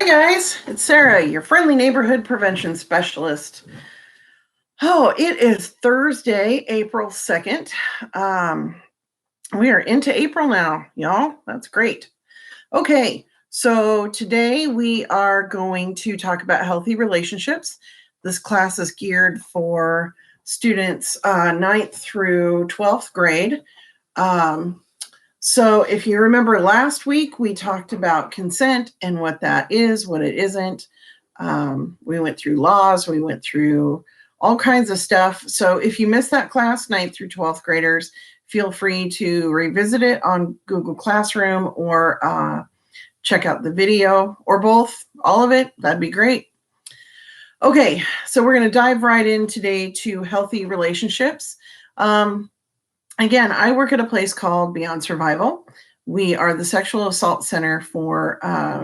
Guys, it's Sarah, your friendly neighborhood prevention specialist. Oh, it is Thursday, April 2nd. We are into April now, y'all. That's great. Okay, so today we are going to talk about healthy relationships. This class is geared for students 9th through 12th grade. So if you remember last week, we talked about consent and what that is, what it isn't. We went through laws, we went through all kinds of stuff. So if you missed that class, 9th through 12th graders, feel free to revisit it on Google Classroom or check out the video or both, all of it. That'd be great. Okay, so we're going to dive right in today to healthy relationships. Again, I work at a place called Beyond Survival. We are the sexual assault center for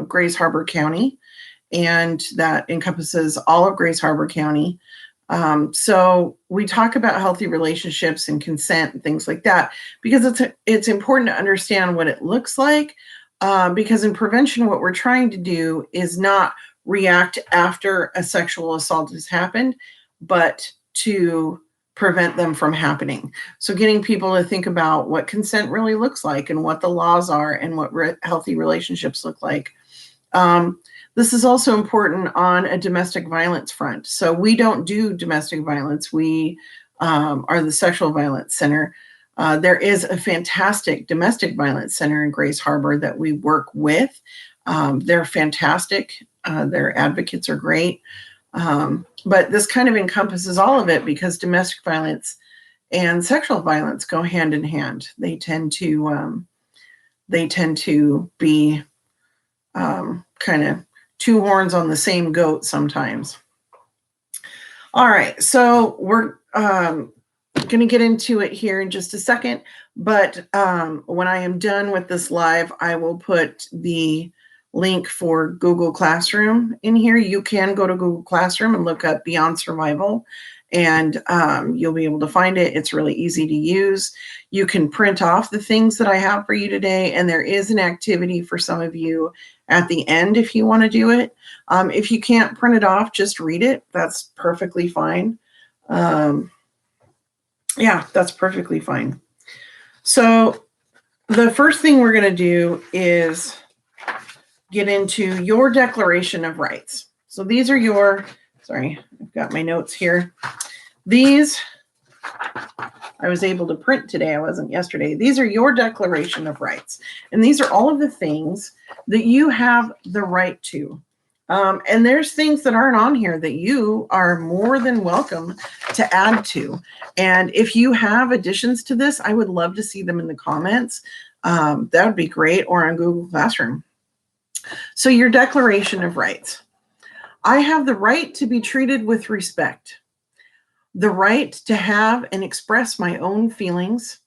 Grays Harbor County, and that encompasses all of Grays Harbor County. So we talk about healthy relationships and consent and things like that because it's important to understand what it looks like. Because in prevention, what we're trying to do is not react after a sexual assault has happened, but to prevent them from happening. So getting people to think about what consent really looks like and what the laws are and what healthy relationships look like. This is also important on a domestic violence front. So we don't do domestic violence. We are the sexual violence center. There is a fantastic domestic violence center in Grays Harbor that we work with. They're fantastic. Their advocates are great. But this kind of encompasses all of it because domestic violence and sexual violence go hand in hand. They tend to be kind of two horns on the same goat sometimes. All right, so we're going to get into it here in just a second. But when I am done with this live, I will put the link for Google Classroom in here. You can go to Google Classroom and look up Beyond Survival, and you'll be able to find it. It's really easy to use. You can print off the things that I have for you today, and there is an activity for some of you at the end if you want to do it. If you can't print it off, just read it. That's perfectly fine. Yeah, that's perfectly fine. So the first thing we're going to do is get into your Declaration of Rights. So these are your, sorry, I've got my notes here. These, I was able to print today. I wasn't yesterday. These are your Declaration of Rights. And these are all of the things that you have the right to. And there's things that aren't on here that you are more than welcome to add to. And if you have additions to this, I would love to see them in the comments. That would be great, or on Google Classroom. So your Declaration of Rights. I have the right to be treated with respect, the right to have and express my own feelings.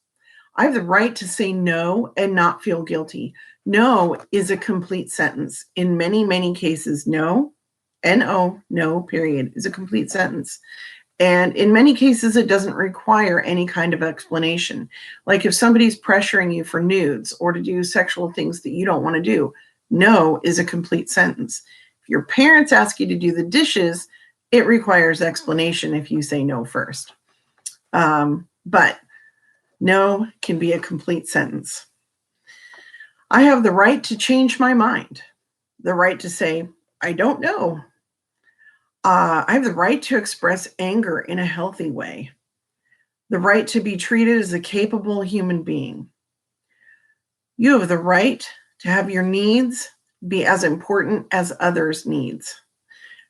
I have the right to say no and not feel guilty. No is a complete sentence. In many, many cases, no, N-O, no, period, is a complete sentence. And in many cases, it doesn't require any kind of explanation. Like if somebody's pressuring you for nudes or to do sexual things that you don't want to do, no is a complete sentence. If your parents ask you to do the dishes, it requires explanation if you say no first. But no can be a complete sentence. I have the right to change my mind, the right to say, I don't know. I have the right to express anger in a healthy way, the right to be treated as a capable human being. You have the right to have your needs be as important as others' needs.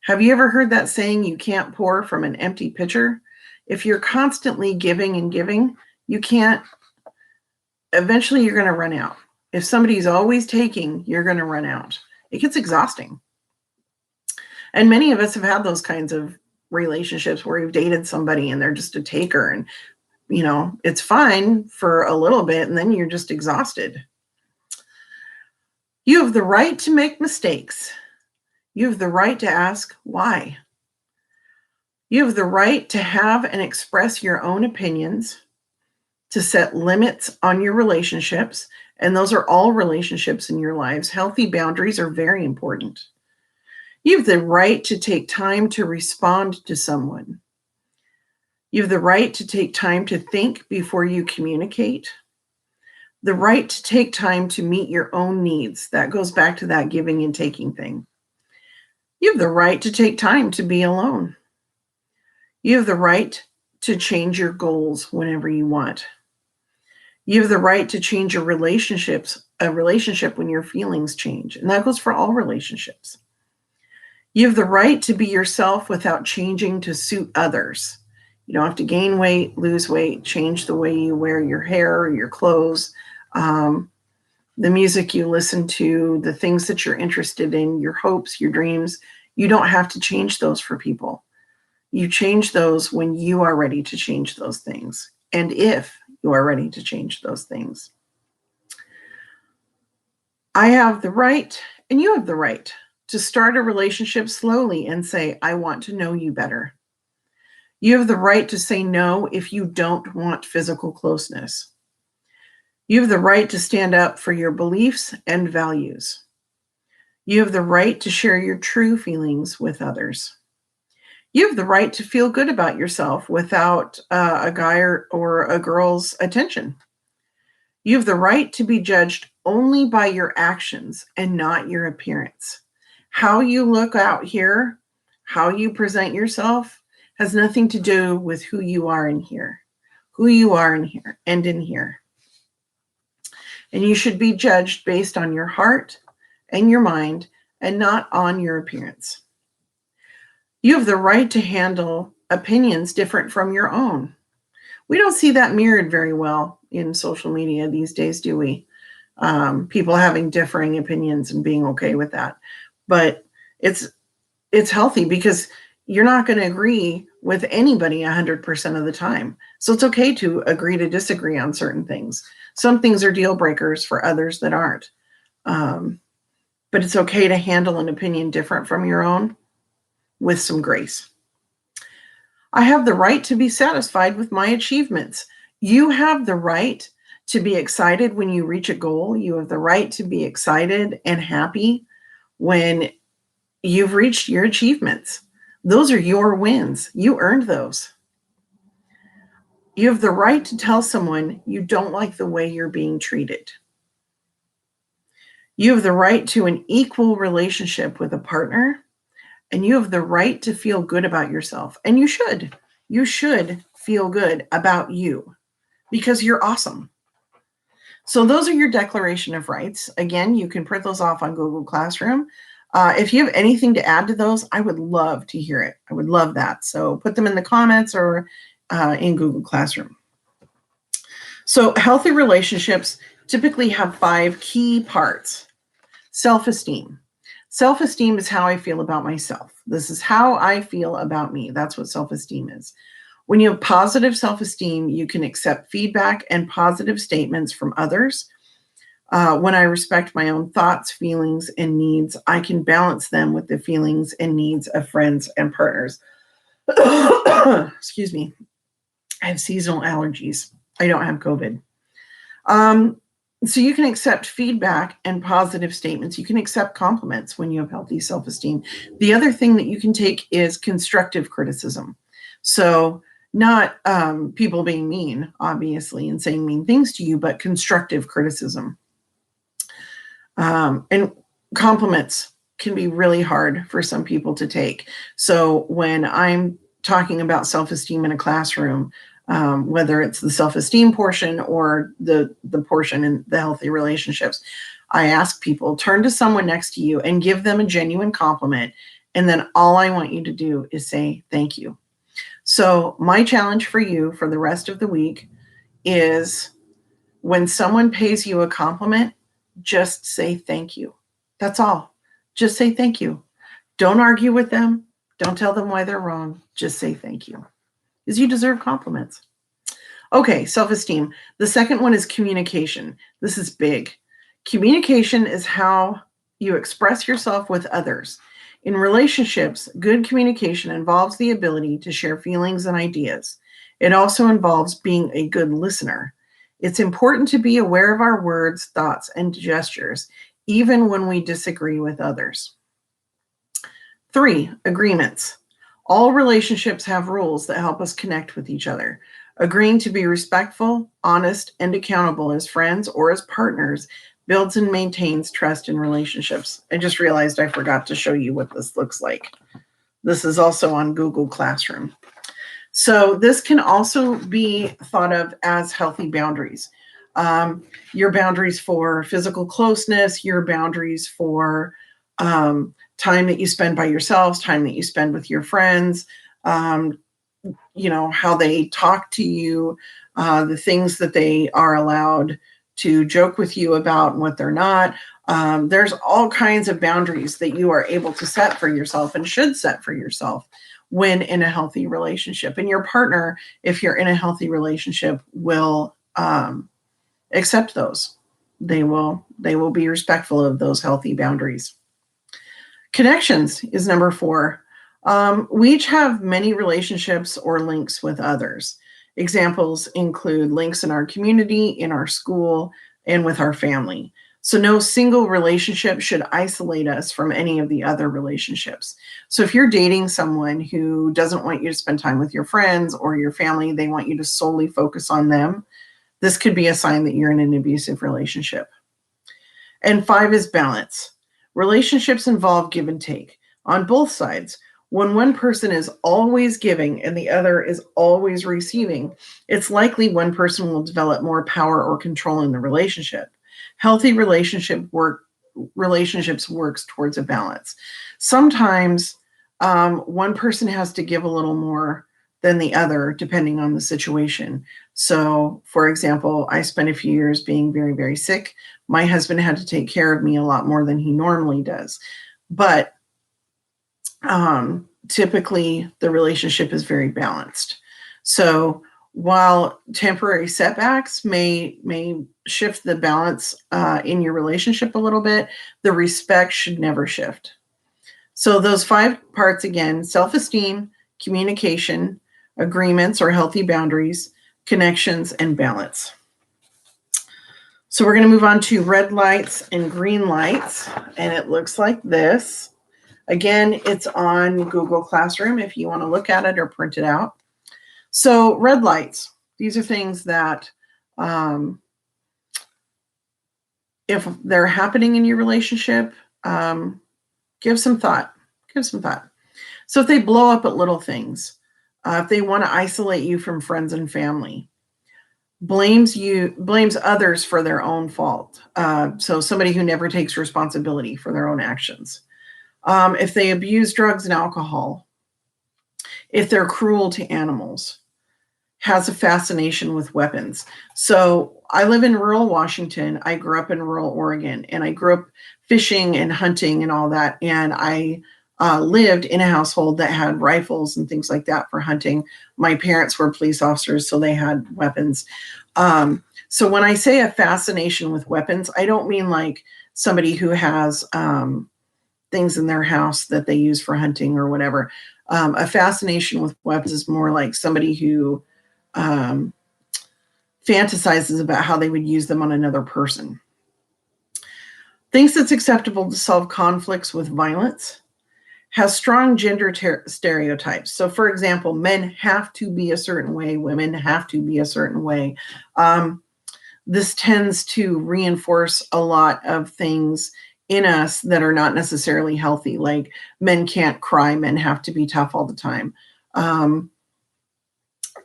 Have you ever heard that saying, you can't pour from an empty pitcher? If you're constantly giving and giving, you can't, eventually you're going to run out. If somebody's always taking, you're going to run out. It gets exhausting. And many of us have had those kinds of relationships where you've dated somebody and they're just a taker, and, you know, it's fine for a little bit and then you're just exhausted. You have the right to make mistakes. You have the right to ask why. You have the right to have and express your own opinions, to set limits on your relationships, and those are all relationships in your lives. Healthy boundaries are very important. You have the right to take time to respond to someone. You have the right to take time to think before you communicate. The right to take time to meet your own needs. That goes back to that giving and taking thing. You have the right to take time to be alone. You have the right to change your goals whenever you want. You have the right to change a relationship when your feelings change. And that goes for all relationships. You have the right to be yourself without changing to suit others. You don't have to gain weight, lose weight, change the way you wear your hair or your clothes, the music you listen to, the things that you're interested in, your hopes, your dreams. You don't have to change those for people. You change those when you are ready to change those things, and if you are ready to change those things. I have the right, and you have the right, to start a relationship slowly and say, I want to know you better. You have the right to say no if you don't want physical closeness. You have the right to stand up for your beliefs and values. You have the right to share your true feelings with others. You have the right to feel good about yourself without a guy or a girl's attention. You have the right to be judged only by your actions and not your appearance. How you look out here, how you present yourself, has nothing to do with who you are in here, who you are in here and in here. And you should be judged based on your heart and your mind and not on your appearance. You have the right to handle opinions different from your own. We don't see that mirrored very well in social media these days, do we? People having differing opinions and being okay with that. But it's healthy because you're not going to agree with anybody 100% of the time. So it's okay to agree to disagree on certain things. Some things are deal breakers for others that aren't. But it's okay to handle an opinion different from your own with some grace. I have the right to be satisfied with my achievements. You have the right to be excited when you reach a goal. You have the right to be excited and happy when you've reached your achievements. Those are your wins. You earned those. You have the right to tell someone you don't like the way you're being treated. You have the right to an equal relationship with a partner, and you have the right to feel good about yourself. And you should. You should feel good about you because you're awesome. So those are your Declaration of Rights. Again, you can print those off on Google Classroom. If you have anything to add to those, I would love to hear it. I would love that. So put them in the comments or in Google Classroom. So healthy relationships typically have 5 key parts. Self-esteem. Self-esteem is how I feel about myself. This is how I feel about me. That's what self-esteem is. When you have positive self-esteem, you can accept feedback and positive statements from others. When I respect my own thoughts, feelings, and needs, I can balance them with the feelings and needs of friends and partners. Excuse me. I have seasonal allergies. I don't have COVID. So you can accept feedback and positive statements. You can accept compliments when you have healthy self-esteem. The other thing that you can take is constructive criticism. So not people being mean, obviously, and saying mean things to you, but constructive criticism. And compliments can be really hard for some people to take. So when I'm talking about self-esteem in a classroom, whether it's the self-esteem portion or the portion in the healthy relationships, I ask people, turn to someone next to you and give them a genuine compliment. And then all I want you to do is say thank you. So my challenge for you for the rest of the week is when someone pays you a compliment, just say thank you. That's all. Just say thank you. Don't argue with them. Don't tell them why they're wrong. Just say thank you. Because you deserve compliments. Okay, self-esteem. The second one is communication. This is big. Communication is how you express yourself with others. In relationships, good communication involves the ability to share feelings and ideas. It also involves being a good listener. It's important to be aware of our words, thoughts, and gestures, even when we disagree with others. 3, agreements. All relationships have rules that help us connect with each other. Agreeing to be respectful, honest, and accountable as friends or as partners builds and maintains trust in relationships. I just realized I forgot to show you what this looks like. This is also on Google Classroom. So this can also be thought of as healthy boundaries. Your boundaries for physical closeness, your boundaries for time that you spend by yourselves, time that you spend with your friends, how they talk to you, the things that they are allowed to joke with you about and what they're not. There's all kinds of boundaries that you are able to set for yourself and should set for yourself when in a healthy relationship. And your partner, if you're in a healthy relationship, will accept those. They will be respectful of those healthy boundaries. Connections is number 4. We each have many relationships or links with others. Examples include links in our community, in our school, and with our family. So no single relationship should isolate us from any of the other relationships. So if you're dating someone who doesn't want you to spend time with your friends or your family, they want you to solely focus on them, this could be a sign that you're in an abusive relationship. And 5 is balance. Relationships involve give and take on both sides. When one person is always giving and the other is always receiving, it's likely one person will develop more power or control in the relationship. Healthy relationships works towards a balance. Sometimes one person has to give a little more than the other, depending on the situation. So, for example, I spent a few years being very, very sick. My husband had to take care of me a lot more than he normally does. But typically, the relationship is very balanced. So, while temporary setbacks may shift the balance in your relationship a little bit, the respect should never shift. So those 5 parts again: self-esteem, communication, agreements or healthy boundaries, connections, and balance. So we're going to move on to red lights and green lights, and it looks like this. Again, it's on Google Classroom if you want to look at it or print it out. So red lights, these are things that if they're happening in your relationship, give some thought. So if they blow up at little things, if they want to isolate you from friends and family, blames others for their own fault. So somebody who never takes responsibility for their own actions. If they abuse drugs and alcohol, if they're cruel to animals, has a fascination with weapons. So I live in rural Washington. I grew up in rural Oregon, and I grew up fishing and hunting and all that. And I lived in a household that had rifles and things like that for hunting. My parents were police officers, so they had weapons. So when I say a fascination with weapons, I don't mean like somebody who has things in their house that they use for hunting or whatever. A fascination with weapons is more like somebody who fantasizes about how they would use them on another person. Thinks it's acceptable to solve conflicts with violence. Has strong gender stereotypes. So, for example, men have to be a certain way, women have to be a certain way. This tends to reinforce a lot of things in us that are not necessarily healthy, like men can't cry, men have to be tough all the time.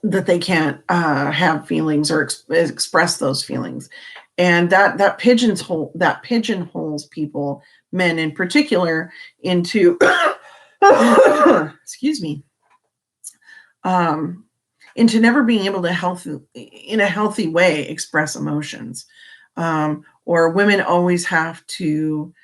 That they can't have feelings or express those feelings, and that pigeonholes people, men in particular, into excuse me, into never being able to in a healthy way express emotions, or women always have to.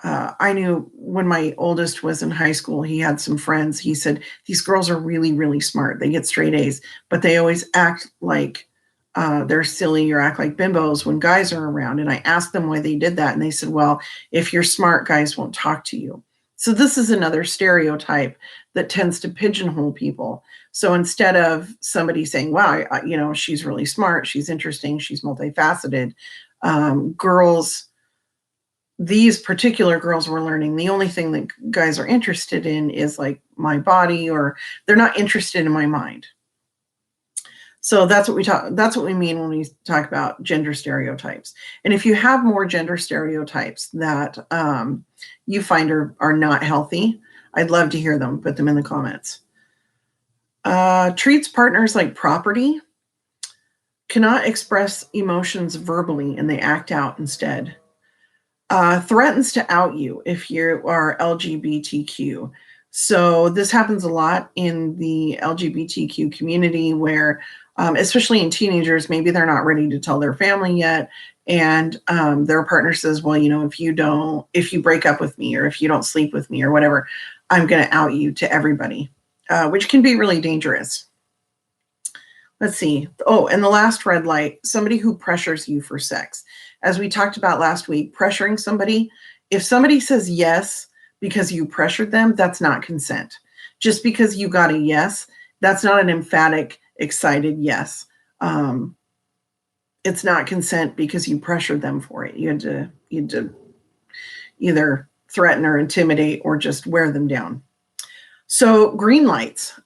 I knew when my oldest was in high school, he had some friends. He said, these girls are really, really smart. They get straight A's, but they always act like they're silly or act like bimbos when guys are around. And I asked them why they did that. And they said, well, if you're smart, guys won't talk to you. So this is another stereotype that tends to pigeonhole people. So instead of somebody saying, wow, she's really smart, she's interesting, she's multifaceted, girls these particular girls were learning the only thing that guys are interested in is like my body, or they're not interested in my mind. So that's what we mean when we talk about gender stereotypes. And if you have more gender stereotypes that you find are not healthy, I'd love to hear them. Put them in the comments. Treats partners like property, cannot express emotions verbally, and they act out instead. Threatens to out you if you are LGBTQ. So this happens a lot in the LGBTQ community where, especially in teenagers, maybe they're not ready to tell their family yet. And their partner says, well, if you break up with me, or if you don't sleep with me or whatever, I'm going to out you to everybody, which can be really dangerous. Let's see. Oh, and the last red light, somebody who pressures you for sex. As we talked about last week, pressuring somebody, if somebody says yes because you pressured them, that's not consent. Just because you got a yes, that's not an emphatic, excited yes. It's not consent because you pressured them for it. You had to either threaten or intimidate or just wear them down. So green lights,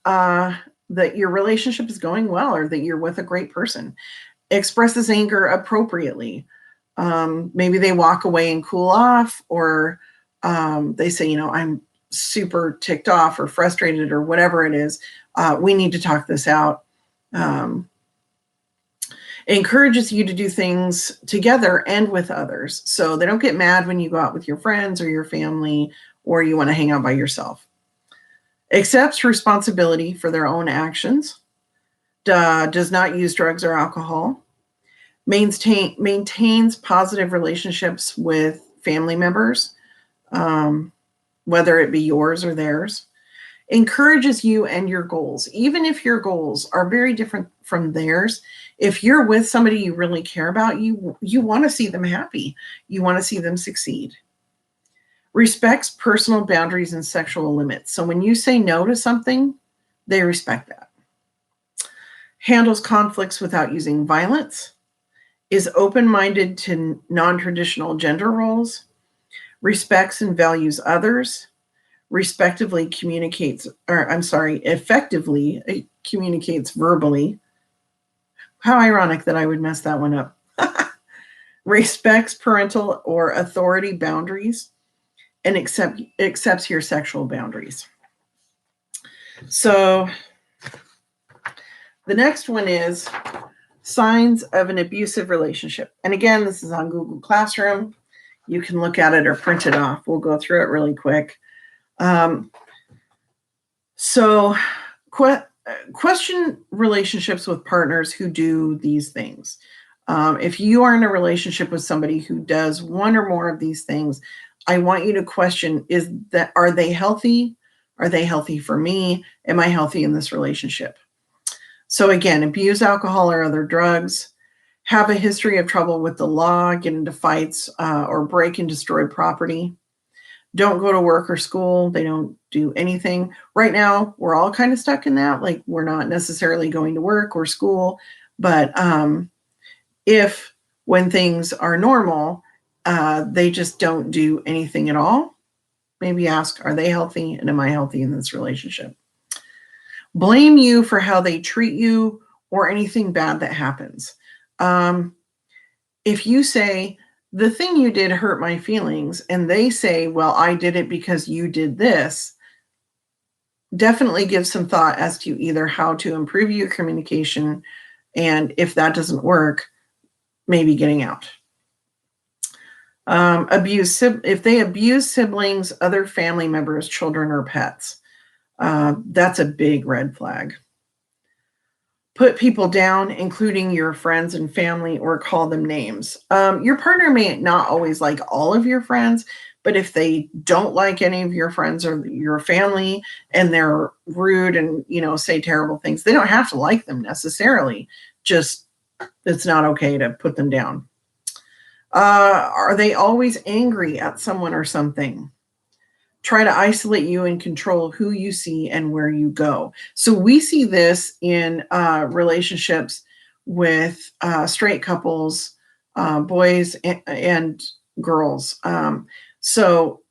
that your relationship is going well or that you're with a great person. Expresses anger appropriately. Maybe they walk away and cool off, or they say, I'm super ticked off or frustrated or whatever it is. We need to talk this out. Encourages you to do things together and with others. So they don't get mad when you go out with your friends or your family, or you want to hang out by yourself. Accepts responsibility for their own actions. Does not use drugs or alcohol. Maintains positive relationships with family members, whether it be yours or theirs. Encourages you and your goals. Even if your goals are very different from theirs, if you're with somebody you really care about, you want to see them happy. You want to see them succeed. Respects personal boundaries and sexual limits. So when you say no to something, they respect that. Handles conflicts without using violence. Is open-minded to non-traditional gender roles. Respects and values others. Effectively communicates verbally. How ironic that I would mess that one up. Respects parental or authority boundaries, and accepts your sexual boundaries. So the next one is signs of an abusive relationship. And again, this is on Google Classroom. You can look at it or print it off. We'll go through it really quick. So question relationships with partners who do these things. If you are in a relationship with somebody who does one or more of these things, I want you to question, are they healthy? Are they healthy for me? Am I healthy in this relationship? So again, abuse alcohol or other drugs, have a history of trouble with the law, get into fights, or break and destroy property. Don't go to work or school. They don't do anything. Right now, we're all kind of stuck in that. Like, we're not necessarily going to work or school, but if when things are normal, they just don't do anything at all, maybe ask, are they healthy? And am I healthy in this relationship? Blame you for how they treat you or anything bad that happens. If you say, the thing you did hurt my feelings, and they say, well, I did it because you did this, definitely give some thought as to either how to improve your communication, and if that doesn't work, maybe getting out. If they abuse siblings, other family members, children, or pets, that's a big red flag. Put people down, including your friends and family, or call them names. Your partner may not always like all of your friends, but if they don't like any of your friends or your family and they're rude and, say terrible things, they don't have to like them necessarily. Just, it's not okay to put them down. Are they always angry at someone or something? Try to isolate you and control who you see and where you go. So we see this in relationships with straight couples, boys and girls. So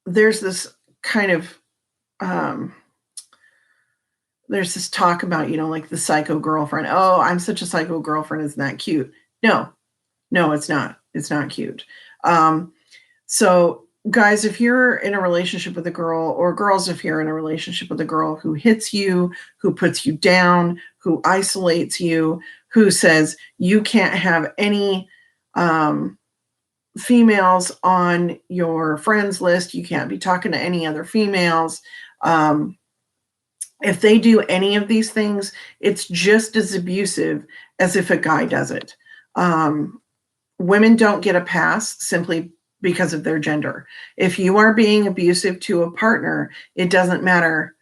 there's this kind of there's this talk about, like the psycho girlfriend. Oh, I'm such a psycho girlfriend. Isn't that cute? No, it's not. It's not cute. So guys, if you're in a relationship with a girl, or girls, if you're in a relationship with a girl who hits you, who puts you down, who isolates you, who says you can't have any females on your friends list, you can't be talking to any other females. If they do any of these things, it's just as abusive as if a guy does it. Women don't get a pass simply because of their gender. If you are being abusive to a partner, it doesn't matter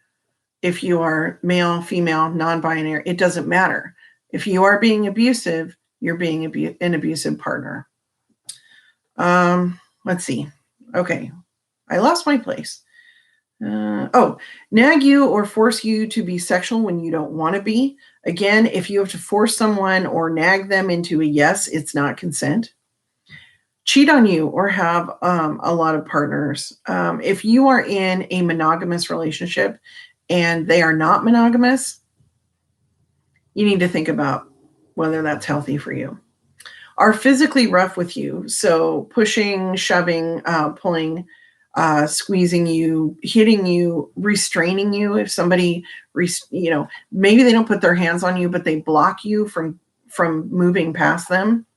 if you are male, female, non-binary, it doesn't matter. If you are being abusive, you're being an abusive partner. Let's see. Okay. I lost my place. Nag you or force you to be sexual when you don't want to be. Again, if you have to force someone or nag them into a yes, it's not consent. Cheat on you or have a lot of partners. If you are in a monogamous relationship and they are not monogamous, you need to think about whether that's healthy for you. Are physically rough with you. So pushing, shoving, pulling, squeezing you, hitting you, restraining you. If somebody, maybe they don't put their hands on you, but they block you from moving past them.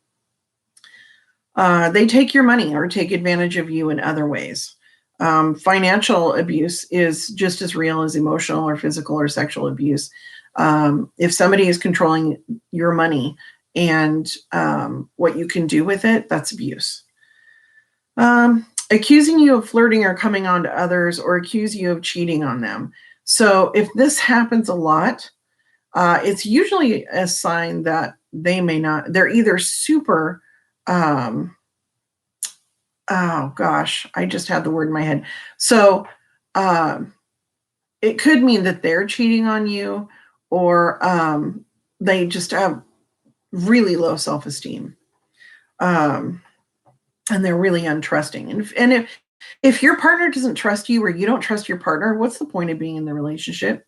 They take your money or take advantage of you in other ways. Financial abuse is just as real as emotional or physical or sexual abuse. If somebody is controlling your money and what you can do with it, that's abuse. Accusing you of flirting or coming on to others, or accuse you of cheating on them. So if this happens a lot, it's usually a sign that they're either super, oh gosh, I just had the word in my head. So it could mean that they're cheating on you, or they just have really low self-esteem. And they're really untrusting. And if your partner doesn't trust you, or you don't trust your partner, what's the point of being in the relationship?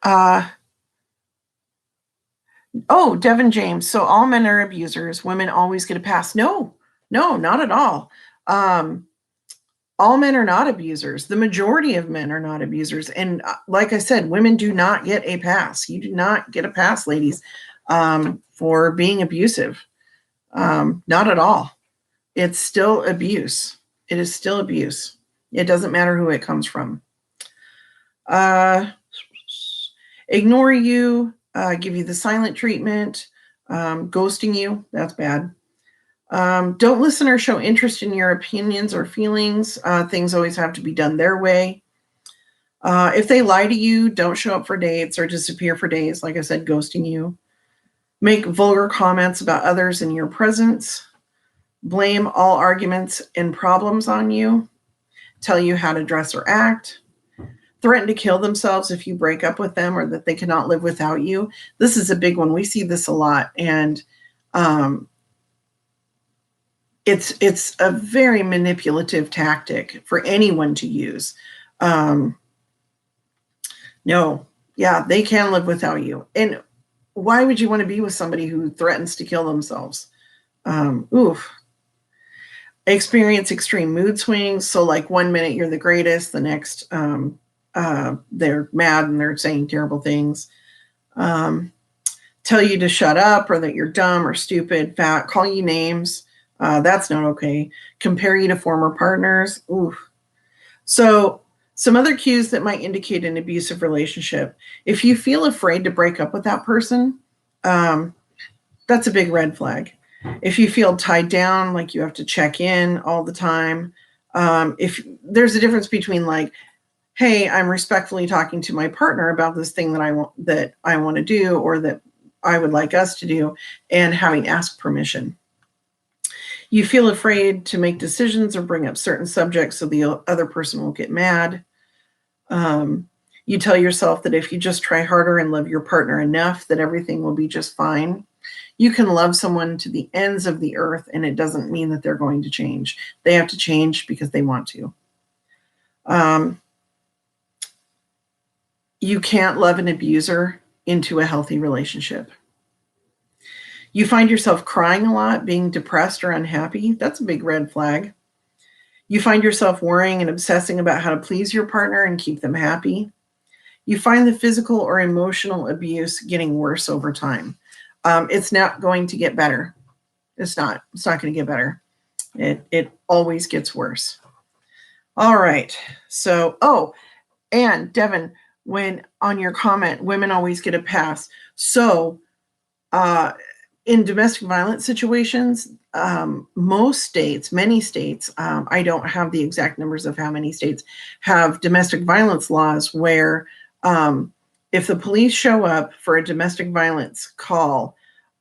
Devin James. So all men are abusers. Women always get a pass. No, not at all. All men are not abusers. The majority of men are not abusers. And like I said, women do not get a pass. You do not get a pass, ladies, for being abusive. Not at all. It's still abuse. It is still abuse. It doesn't matter who it comes from. Ignore you, give you the silent treatment, ghosting you, that's bad. Don't listen or show interest in your opinions or feelings. Things always have to be done their way. If they lie to you, don't show up for dates or disappear for days. Like I said, ghosting you. Make vulgar comments about others in your presence. Blame all arguments and problems on you. Tell you how to dress or act. Threaten to kill themselves if you break up with them, or that they cannot live without you. This is a big one. We see this a lot. And it's a very manipulative tactic for anyone to use. They can live without you. And why would you want to be with somebody who threatens to kill themselves? Experience extreme mood swings. So like 1 minute you're the greatest, the next they're mad and they're saying terrible things. Tell you to shut up, or that you're dumb or stupid, fat, call you names. That's not okay. Compare you to former partners. So some other cues that might indicate an abusive relationship. If you feel afraid to break up with that person, that's a big red flag. If you feel tied down, like you have to check in all the time. If there's a difference between like, hey, I'm respectfully talking to my partner about this thing that I want to do, or that I would like us to do, and having asked permission. You feel afraid to make decisions or bring up certain subjects so the other person will get mad. You tell yourself that if you just try harder and love your partner enough, that everything will be just fine. You can love someone to the ends of the earth, and it doesn't mean that they're going to change. They have to change because they want to. You can't love an abuser into a healthy relationship. You find yourself crying a lot, being depressed or unhappy. That's a big red flag. You find yourself worrying and obsessing about how to please your partner and keep them happy. You find the physical or emotional abuse getting worse over time. It's not going to get better. It's not going to get better. It always gets worse. All right. So, and Devin, when on your comment, women always get a pass. So, in domestic violence situations, most states, many states, I don't have the exact numbers of how many states have domestic violence laws where if the police show up for a domestic violence call,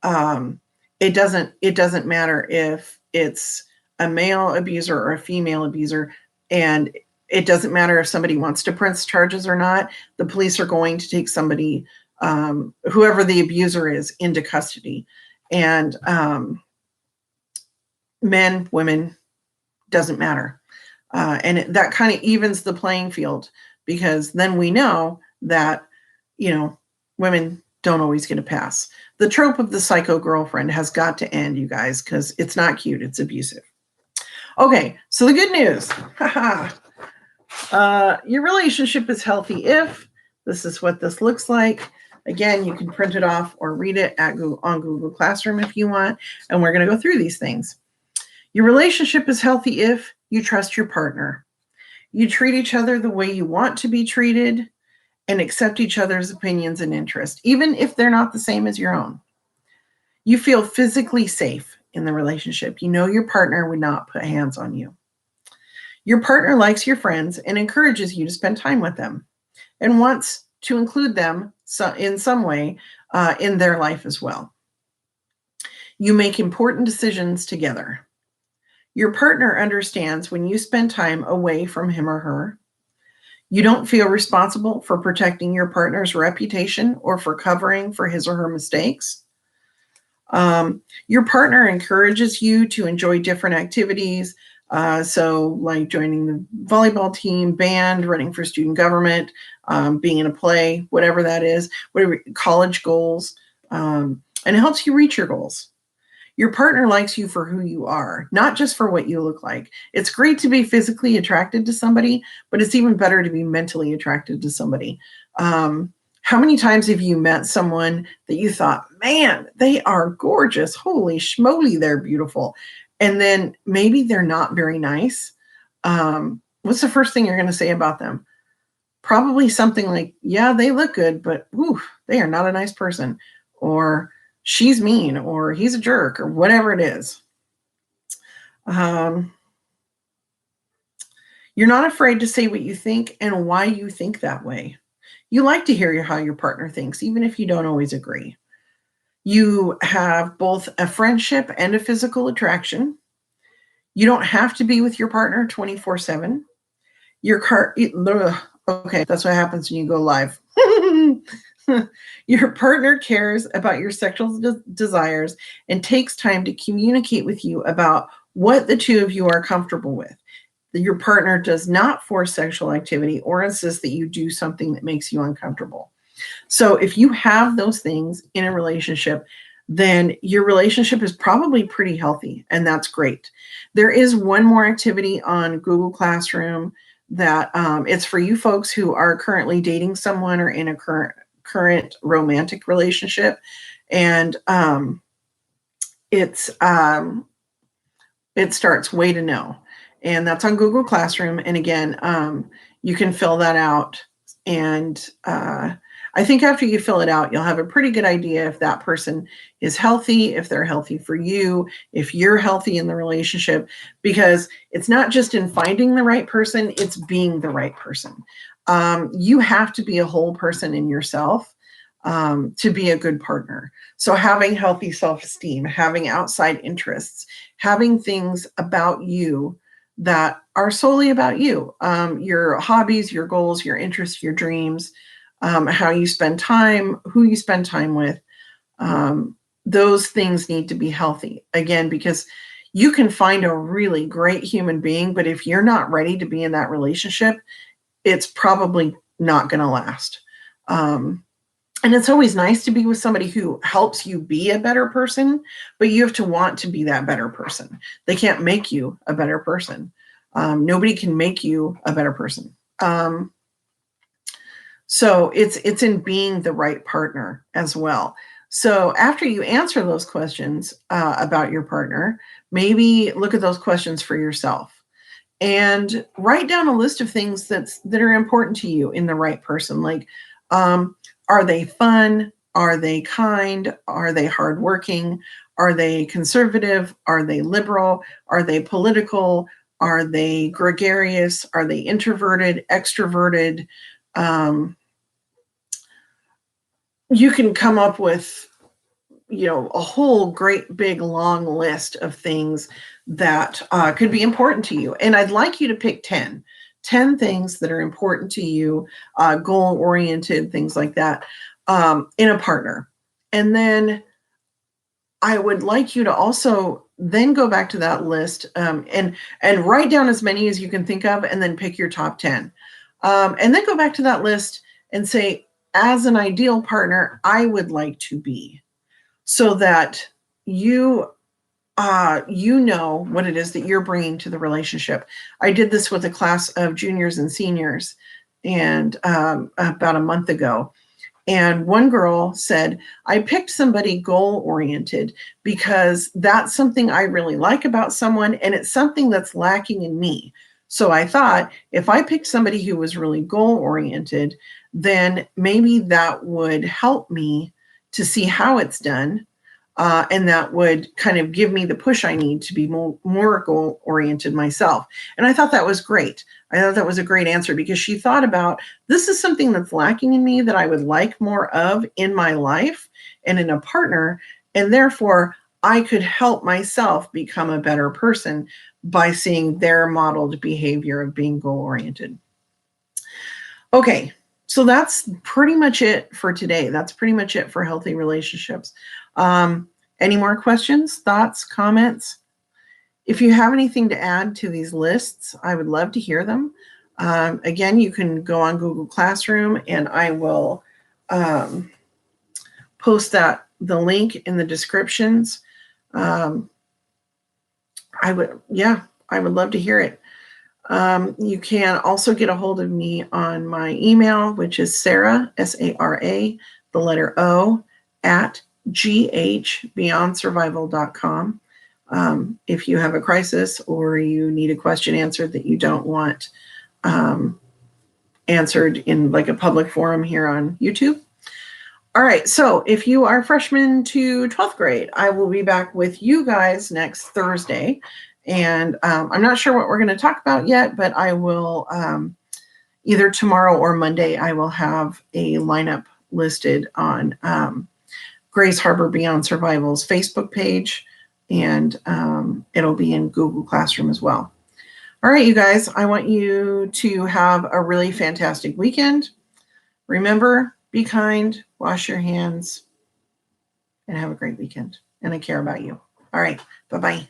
it doesn't matter if it's a male abuser or a female abuser, and it doesn't matter if somebody wants to press charges or not. The police are going to take somebody, whoever the abuser is, into custody. And men, women, doesn't matter. And that kind of evens the playing field, because then we know that, women don't always get a pass. The trope of the psycho girlfriend has got to end, you guys, because it's not cute. It's abusive. Okay, so the good news. Your relationship is healthy if this is what this looks like. Again, you can print it off or read it on Google Classroom if you want, and we're going to go through these things. Your relationship is healthy if you trust your partner. You treat each other the way you want to be treated and accept each other's opinions and interests, even if they're not the same as your own. You feel physically safe in the relationship. You know your partner would not put hands on you. Your partner likes your friends and encourages you to spend time with them and wants to include them in some way in their life as well. You make important decisions together. Your partner understands when you spend time away from him or her. You don't feel responsible for protecting your partner's reputation or for covering for his or her mistakes. Your partner encourages you to enjoy different activities. So like joining the volleyball team, band, running for student government, being in a play, whatever that is, whatever college goals, and it helps you reach your goals. Your partner likes you for who you are, not just for what you look like. It's great to be physically attracted to somebody, but it's even better to be mentally attracted to somebody. How many times have you met someone that you thought, man, they are gorgeous. Holy schmoly, they're beautiful. And then maybe they're not very nice. What's the first thing you're going to say about them? Probably something like, yeah, they look good, but they are not a nice person. Or she's mean, or he's a jerk, or whatever it is. You're not afraid to say what you think and why you think that way. You like to hear how your partner thinks, even if you don't always agree. You have both a friendship and a physical attraction. You don't have to be with your partner 24/7. Okay, that's what happens when you go live. Your partner cares about your sexual desires and takes time to communicate with you about what the two of you are comfortable with. Your partner does not force sexual activity or insist that you do something that makes you uncomfortable. So if you have those things in a relationship, then your relationship is probably pretty healthy, and that's great. There is one more activity on Google Classroom that it's for you folks who are currently dating someone or in a current romantic relationship, and it starts way to know, and that's on Google Classroom. And again, you can fill that out, and I think after you fill it out, you'll have a pretty good idea if that person is healthy, if they're healthy for you, if you're healthy in the relationship, because it's not just in finding the right person, it's being the right person. You have to be a whole person in yourself to be a good partner. So having healthy self-esteem, having outside interests, having things about you that are solely about you, your hobbies, your goals, your interests, your dreams, how you spend time, who you spend time with, those things need to be healthy. Again, because you can find a really great human being, but if you're not ready to be in that relationship, it's probably not going to last. And it's always nice to be with somebody who helps you be a better person, but you have to want to be that better person. They can't make you a better person. Nobody can make you a better person. So it's in being the right partner as well. So after you answer those questions about your partner, maybe look at those questions for yourself and write down a list of things that are important to you in the right person. Like, are they fun? Are they kind? Are they hardworking? Are they conservative? Are they liberal? Are they political? Are they gregarious? Are they introverted, extroverted? You can come up with, a whole great big long list of things that could be important to you. And I'd like you to pick 10 things that are important to you, goal-oriented, things like that, in a partner. And then I would like you to also then go back to that list and write down as many as you can think of, and then pick your top 10. And then go back to that list and say, as an ideal partner, I would like to be, so that you know what it is that you're bringing to the relationship. I did this with a class of juniors and seniors, and about a month ago. And one girl said, I picked somebody goal-oriented because that's something I really like about someone, and it's something that's lacking in me. So I thought, if I picked somebody who was really goal-oriented, then maybe that would help me to see how it's done. And that would kind of give me the push I need to be more goal-oriented myself. And I thought that was great. I thought that was a great answer, because she thought about, this is something that's lacking in me that I would like more of in my life and in a partner. And therefore, I could help myself become a better person by seeing their modeled behavior of being goal-oriented. Okay, so that's pretty much it for today. That's pretty much it for healthy relationships. Any more questions, thoughts, comments? If you have anything to add to these lists, I would love to hear them. Again, you can go on Google Classroom, and I will post the link in the descriptions. I would love to hear it. You can also get a hold of me on my email, which is Sarah, SARA, the letter O, at GHBeyondSurvival.com. If you have a crisis or you need a question answered that you don't want answered in like a public forum here on YouTube. All right, so if you are freshman to 12th grade, I will be back with you guys next Thursday. And I'm not sure what we're going to talk about yet, but I will either tomorrow or Monday, I will have a lineup listed on Grace Harbor Beyond Survival's Facebook page, and it'll be in Google Classroom as well. All right, you guys, I want you to have a really fantastic weekend. Remember, be kind, wash your hands, and have a great weekend. And I care about you. All right, bye-bye.